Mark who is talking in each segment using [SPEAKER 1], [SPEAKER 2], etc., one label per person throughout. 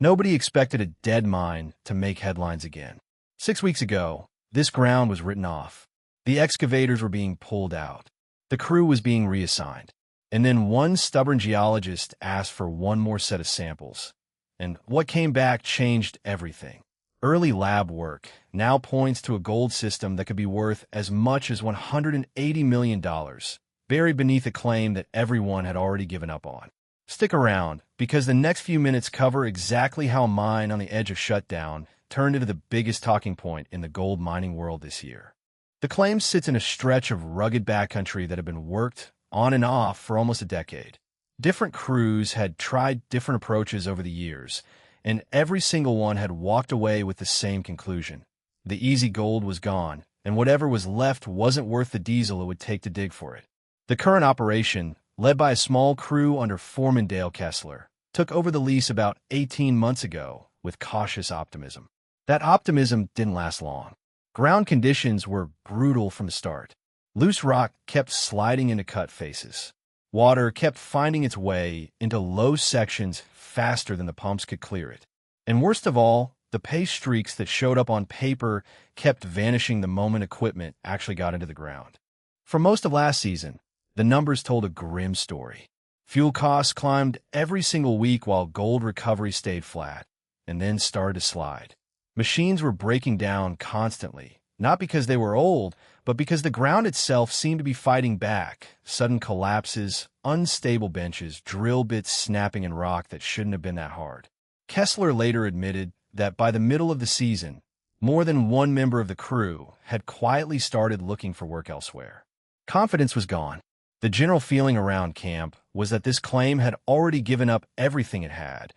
[SPEAKER 1] Nobody expected a dead mine to make headlines again. 6 weeks ago, this ground was written off. The excavators were being pulled out. The crew was being reassigned. And then one stubborn geologist asked for one more set of samples. And what came back changed everything. Early lab work now points to a gold system that could be worth as much as $180 million, buried beneath a claim that everyone had already given up on. Stick around, because the next few minutes cover exactly how a mine on the edge of shutdown turned into the biggest talking point in the gold mining world this year. The claim sits in a stretch of rugged backcountry that had been worked on and off for almost a decade. Different crews had tried different approaches over the years, and every single one had walked away with the same conclusion. The easy gold was gone, and whatever was left wasn't worth the diesel it would take to dig for it. The current operation, led by a small crew under foreman Dale Kessler, took over the lease about 18 months ago with cautious optimism. That optimism didn't last long. Ground conditions were brutal from the start. Loose rock kept sliding into cut faces. Water kept finding its way into low sections faster than the pumps could clear it. And worst of all, the pace streaks that showed up on paper kept vanishing the moment equipment actually got into the ground. For most of last season, the numbers told a grim story. Fuel costs climbed every single week while gold recovery stayed flat, and then started to slide. Machines were breaking down constantly, not because they were old, but because the ground itself seemed to be fighting back. Sudden collapses, unstable benches, drill bits snapping in rock that shouldn't have been that hard. Kessler later admitted that by the middle of the season, more than one member of the crew had quietly started looking for work elsewhere. Confidence was gone. The general feeling around camp was that this claim had already given up everything it had,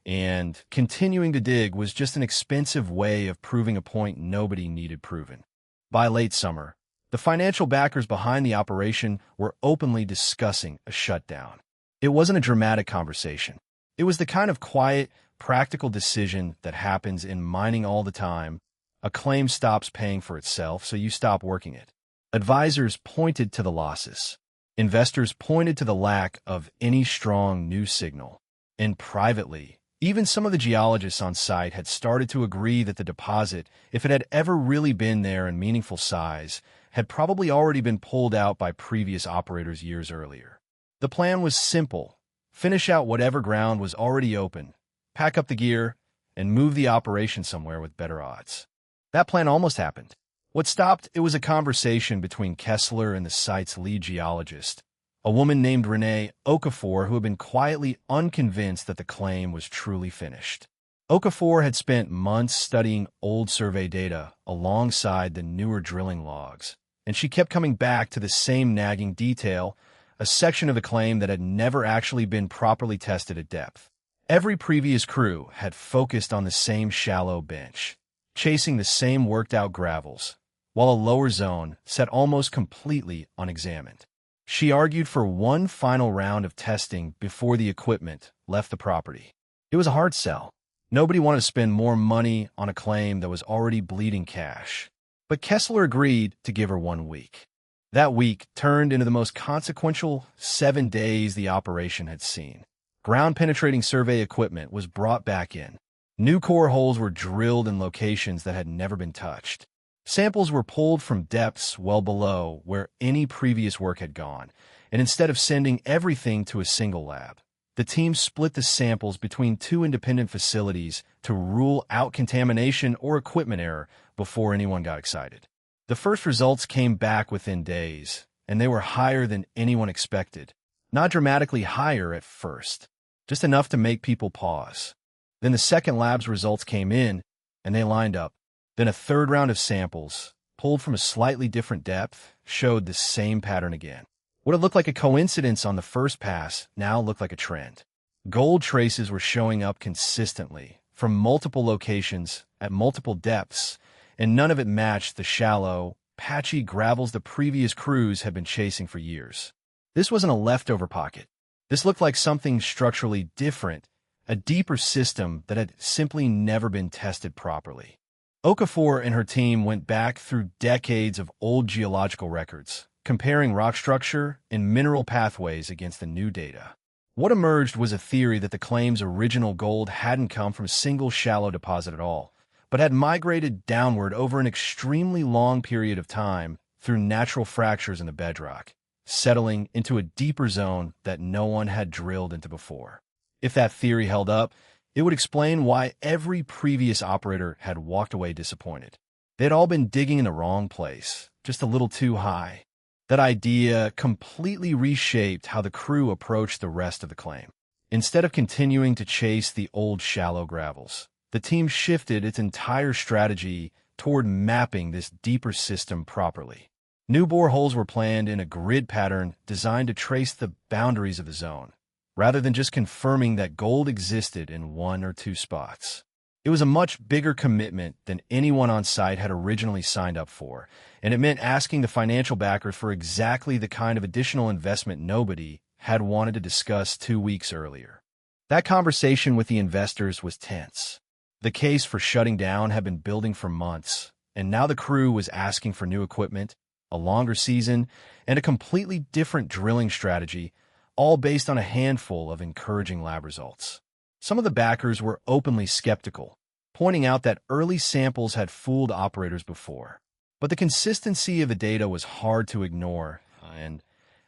[SPEAKER 1] and continuing to dig was just an expensive way of proving a point nobody needed proven. By late summer, the financial backers behind the operation were openly discussing a shutdown. It wasn't a dramatic conversation. It was the kind of quiet, practical decision that happens in mining all the time. A claim stops paying for itself, so you stop working it. Advisors pointed to the losses. Investors pointed to the lack of any strong new signal. And privately, even some of the geologists on site had started to agree that the deposit, if it had ever really been there in meaningful size, had probably already been pulled out by previous operators years earlier. The plan was simple: finish out whatever ground was already open, pack up the gear, and move the operation somewhere with better odds. That plan almost happened. What stopped it was a conversation between Kessler and the site's lead geologist, a woman named Renee Okafor, who had been quietly unconvinced that the claim was truly finished. Okafor had spent months studying old survey data alongside the newer drilling logs, and she kept coming back to the same nagging detail, a section of the claim that had never actually been properly tested at depth. Every previous crew had focused on the same shallow bench, chasing the same worked-out gravels, while a lower zone sat almost completely unexamined. She argued for one final round of testing before the equipment left the property. It was a hard sell. Nobody wanted to spend more money on a claim that was already bleeding cash. But Kessler agreed to give her 1 week. That week turned into the most consequential 7 days the operation had seen. Ground-penetrating survey equipment was brought back in. New core holes were drilled in locations that had never been touched. Samples were pulled from depths well below where any previous work had gone, and instead of sending everything to a single lab, the team split the samples between 2 independent facilities to rule out contamination or equipment error before anyone got excited. The first results came back within days, and they were higher than anyone expected. Not dramatically higher at first, just enough to make people pause. Then the second lab's results came in, and they lined up. Then a third round of samples, pulled from a slightly different depth, showed the same pattern again. What had looked like a coincidence on the first pass now looked like a trend. Gold traces were showing up consistently from multiple locations at multiple depths, and none of it matched the shallow, patchy gravels the previous crews had been chasing for years. This wasn't a leftover pocket. This looked like something structurally different, a deeper system that had simply never been tested properly. Okafor and her team went back through decades of old geological records, comparing rock structure and mineral pathways against the new data. What emerged was a theory that the claim's original gold hadn't come from a single shallow deposit at all, but had migrated downward over an extremely long period of time through natural fractures in the bedrock, settling into a deeper zone that no one had drilled into before. If that theory held up, it would explain why every previous operator had walked away disappointed. They'd all been digging in the wrong place, just a little too high. That idea completely reshaped how the crew approached the rest of the claim. Instead of continuing to chase the old shallow gravels, the team shifted its entire strategy toward mapping this deeper system properly. New boreholes were planned in a grid pattern designed to trace the boundaries of the zone, rather than just confirming that gold existed in one or two spots. It was a much bigger commitment than anyone on site had originally signed up for, and it meant asking the financial backers for exactly the kind of additional investment nobody had wanted to discuss 2 weeks earlier. That conversation with the investors was tense. The case for shutting down had been building for months, and now the crew was asking for new equipment, a longer season, and a completely different drilling strategy, all based on a handful of encouraging lab results. Some of the backers were openly skeptical, pointing out that early samples had fooled operators before. But the consistency of the data was hard to ignore, and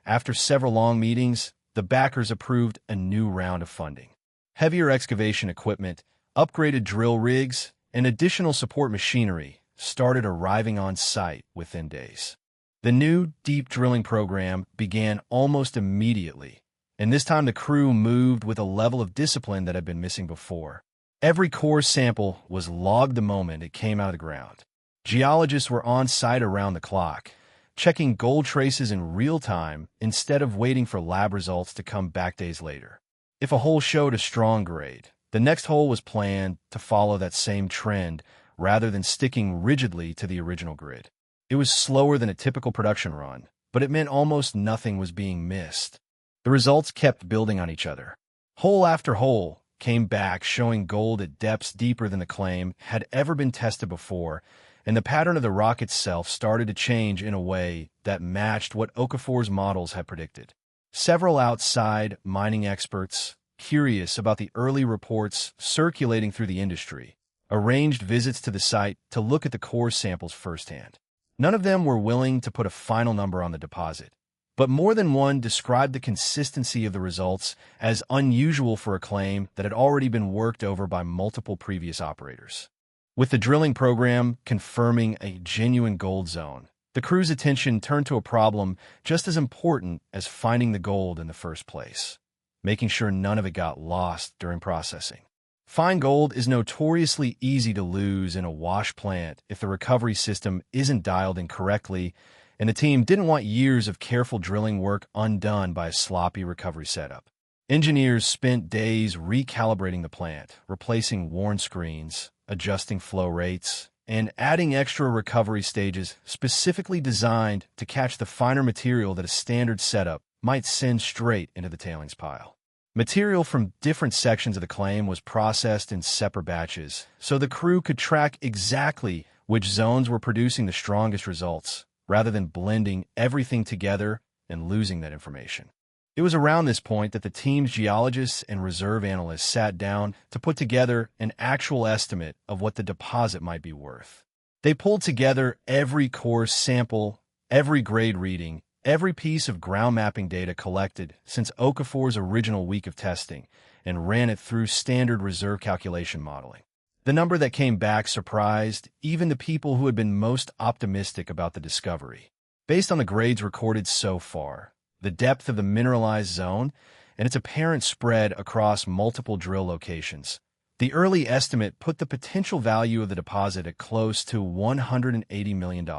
[SPEAKER 1] after several long meetings, the backers approved a new round of funding. Heavier excavation equipment, upgraded drill rigs, and additional support machinery started arriving on site within days. The new deep drilling program began almost immediately, and this time the crew moved with a level of discipline that had been missing before. Every core sample was logged the moment it came out of the ground. Geologists were on site around the clock, checking gold traces in real time instead of waiting for lab results to come back days later. If a hole showed a strong grade, the next hole was planned to follow that same trend rather than sticking rigidly to the original grid. It was slower than a typical production run, but it meant almost nothing was being missed. The results kept building on each other. Hole after hole came back showing gold at depths deeper than the claim had ever been tested before, and the pattern of the rock itself started to change in a way that matched what Okafor's models had predicted. Several outside mining experts, curious about the early reports circulating through the industry, arranged visits to the site to look at the core samples firsthand. None of them were willing to put a final number on the deposit, but more than one described the consistency of the results as unusual for a claim that had already been worked over by multiple previous operators. With the drilling program confirming a genuine gold zone, the crew's attention turned to a problem just as important as finding the gold in the first place, making sure none of it got lost during processing. Fine gold is notoriously easy to lose in a wash plant if the recovery system isn't dialed in correctly, and the team didn't want years of careful drilling work undone by a sloppy recovery setup. Engineers spent days recalibrating the plant, replacing worn screens, adjusting flow rates, and adding extra recovery stages specifically designed to catch the finer material that a standard setup might send straight into the tailings pile. Material from different sections of the claim was processed in separate batches, so the crew could track exactly which zones were producing the strongest results, rather than blending everything together and losing that information. It was around this point that the team's geologists and reserve analysts sat down to put together an actual estimate of what the deposit might be worth. They pulled together every core sample, every grade reading, every piece of ground mapping data collected since Okafor's original week of testing, and ran it through standard reserve calculation modeling. The number that came back surprised even the people who had been most optimistic about the discovery. Based on the grades recorded so far, the depth of the mineralized zone, and its apparent spread across multiple drill locations, the early estimate put the potential value of the deposit at close to $180 million.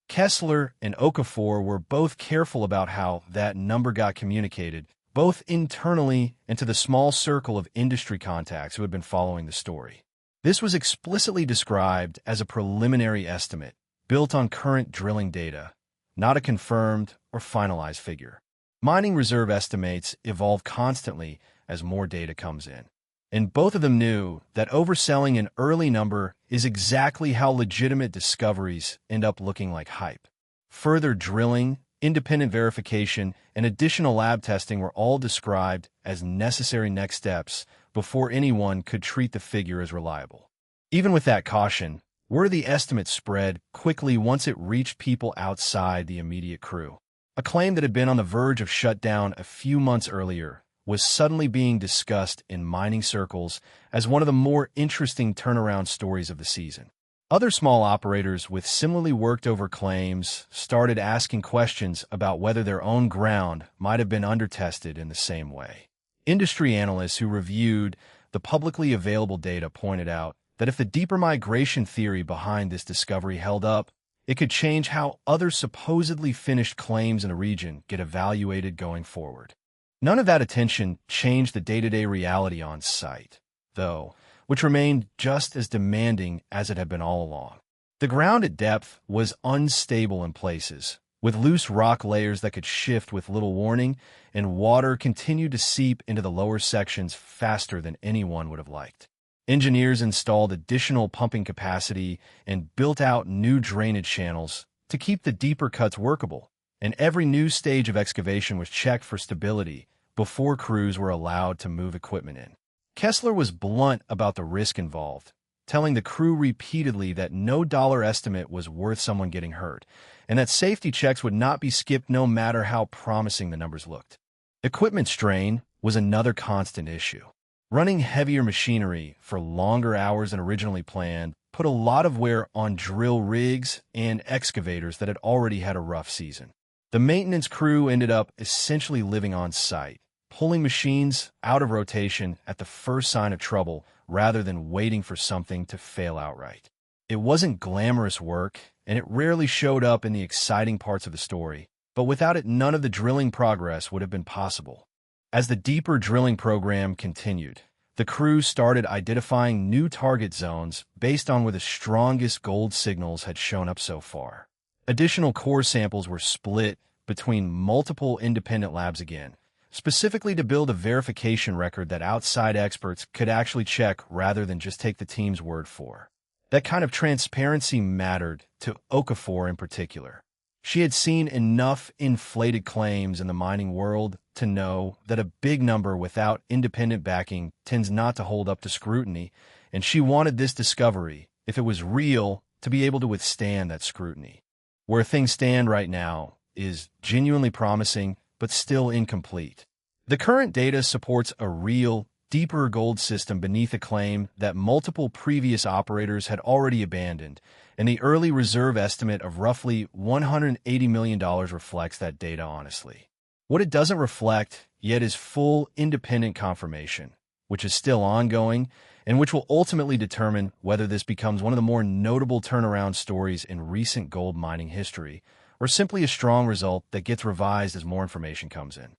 [SPEAKER 1] Kessler and Okafor were both careful about how that number got communicated, both internally and to the small circle of industry contacts who had been following the story. This was explicitly described as a preliminary estimate, built on current drilling data, not a confirmed or finalized figure. Mining reserve estimates evolve constantly as more data comes in, and both of them knew that overselling an early number is exactly how legitimate discoveries end up looking like hype. Further drilling, independent verification, and additional lab testing were all described as necessary next steps before anyone could treat the figure as reliable. Even with that caution, word of the estimate spread quickly once it reached people outside the immediate crew. A claim that had been on the verge of shutdown a few months earlier was suddenly being discussed in mining circles as one of the more interesting turnaround stories of the season. Other small operators with similarly worked-over claims started asking questions about whether their own ground might have been undertested in the same way. Industry analysts who reviewed the publicly available data pointed out that if the deeper migration theory behind this discovery held up, it could change how other supposedly finished claims in the region get evaluated going forward. None of that attention changed the day-to-day reality on site, though, which remained just as demanding as it had been all along. The ground at depth was unstable in places, with loose rock layers that could shift with little warning, and water continued to seep into the lower sections faster than anyone would have liked. Engineers installed additional pumping capacity and built out new drainage channels to keep the deeper cuts workable, and every new stage of excavation was checked for stability before crews were allowed to move equipment in. Kessler was blunt about the risk involved, telling the crew repeatedly that no dollar estimate was worth someone getting hurt, and that safety checks would not be skipped no matter how promising the numbers looked. Equipment strain was another constant issue. Running heavier machinery for longer hours than originally planned put a lot of wear on drill rigs and excavators that had already had a rough season. The maintenance crew ended up essentially living on site, pulling machines out of rotation at the first sign of trouble rather than waiting for something to fail outright. It wasn't glamorous work, and it rarely showed up in the exciting parts of the story, but without it, none of the drilling progress would have been possible. As the deeper drilling program continued, the crew started identifying new target zones based on where the strongest gold signals had shown up so far. Additional core samples were split between multiple independent labs again, specifically to build a verification record that outside experts could actually check rather than just take the team's word for. That kind of transparency mattered to Okafor in particular. She had seen enough inflated claims in the mining world to know that a big number without independent backing tends not to hold up to scrutiny, and she wanted this discovery, if it was real, to be able to withstand that scrutiny. Where things stand right now is genuinely promising, but still incomplete. The current data supports a real, deeper gold system beneath a claim that multiple previous operators had already abandoned, and the early reserve estimate of roughly $180 million reflects that data honestly. What it doesn't reflect yet is full independent confirmation, which is still ongoing, and which will ultimately determine whether this becomes one of the more notable turnaround stories in recent gold mining history, or simply a strong result that gets revised as more information comes in.